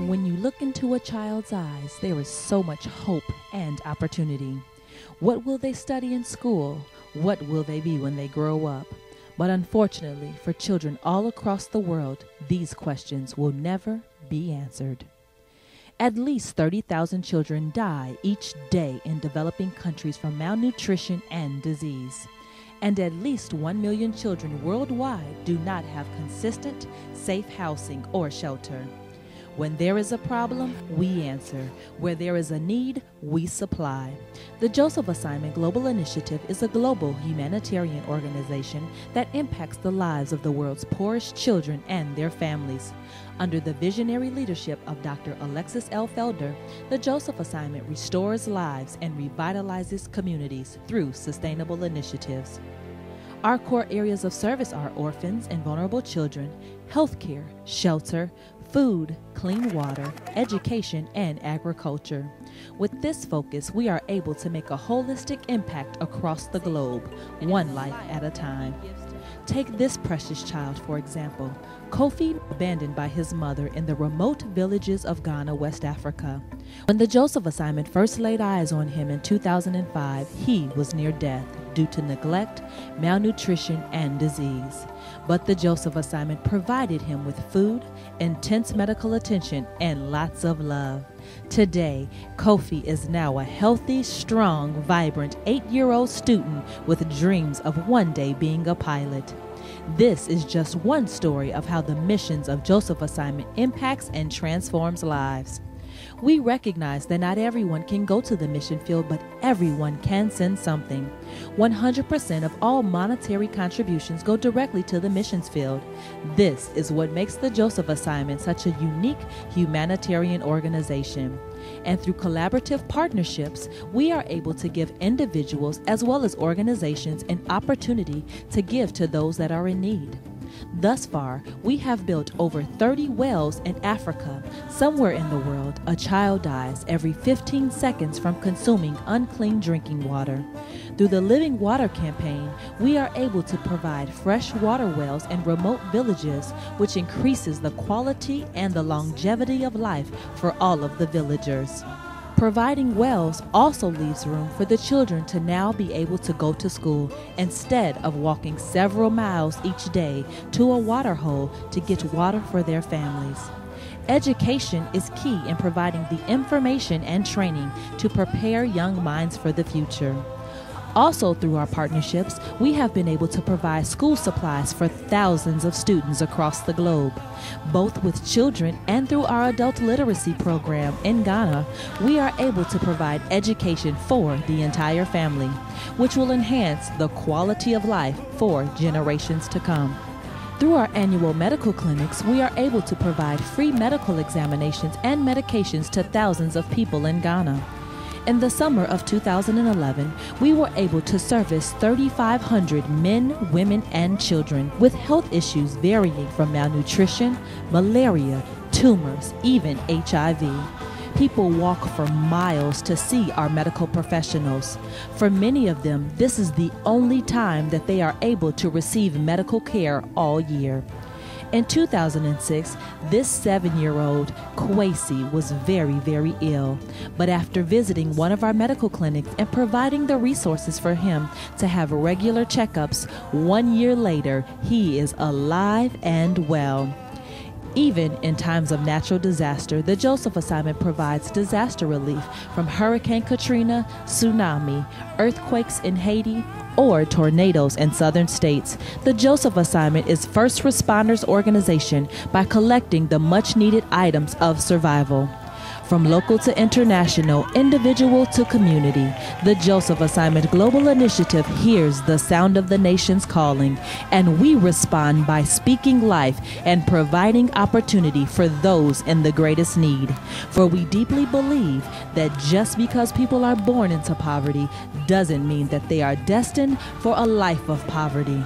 When you look into a child's eyes, there is so much hope and opportunity. What will they study in school? What will they be when they grow up? But unfortunately, for children all across the world, these questions will never be answered. At least 30,000 children die each day in developing countries from malnutrition and disease. And at least 1 million children worldwide do not have consistent, safe housing or shelter. When there is a problem, we answer. Where there is a need, we supply. The Joseph Assignment Global Initiative is a global humanitarian organization that impacts the lives of the world's poorest children and their families. Under the visionary leadership of Dr. Alexis L. Felder, the Joseph Assignment restores lives and revitalizes communities through sustainable initiatives. Our core areas of service are orphans and vulnerable children, healthcare, shelter, food, clean water, education, and agriculture. With this focus, we are able to make a holistic impact across the globe, one life at a time. Take this precious child, for example. Kofi, abandoned by his mother in the remote villages of Ghana, West Africa. When the Joseph Assignment first laid eyes on him in 2005, he was near death due to neglect, malnutrition, and disease. But the Joseph Assignment provided him with food, intense medical attention, and lots of love. Today, Kofi is now a healthy, strong, vibrant 8-year-old student with dreams of one day being a pilot. This is just one story of how the missions of Joseph Assignment impacts and transforms lives. We recognize that not everyone can go to the mission field, but everyone can send something. 100% of all monetary contributions go directly to the missions field. This is what makes the Joseph Assignment such a unique humanitarian organization. And through collaborative partnerships, we are able to give individuals as well as organizations an opportunity to give to those that are in need. Thus far, we have built over 30 wells in Africa. Somewhere in the world, a child dies every 15 seconds from consuming unclean drinking water. Through the Living Water campaign, we are able to provide fresh water wells in remote villages, which increases the quality and the longevity of life for all of the villagers. Providing wells also leaves room for the children to now be able to go to school instead of walking several miles each day to a water hole to get water for their families. Education is key in providing the information and training to prepare young minds for the future. Also, through our partnerships, we have been able to provide school supplies for thousands of students across the globe. Both with children and through our adult literacy program in Ghana, we are able to provide education for the entire family, which will enhance the quality of life for generations to come. Through our annual medical clinics, we are able to provide free medical examinations and medications to thousands of people in Ghana. In the summer of 2011, we were able to service 3,500 men, women, and children with health issues varying from malnutrition, malaria, tumors, even HIV. People walk for miles to see our medical professionals. For many of them, this is the only time that they are able to receive medical care all year. In 2006, this 7-year-old, Kwesi, was very ill. But after visiting one of our medical clinics and providing the resources for him to have regular checkups, 1 year later, he is alive and well. Even in times of natural disaster, the Joseph Assignment provides disaster relief from Hurricane Katrina, tsunami, earthquakes in Haiti, or tornadoes in southern states. The Joseph Assignment is first responders organization by collecting the much-needed items of survival. From local to international, individual to community, the Joseph Assignment Global Initiative hears the sound of the nation's calling, and we respond by speaking life and providing opportunity for those in the greatest need. For we deeply believe that just because people are born into poverty doesn't mean that they are destined for a life of poverty.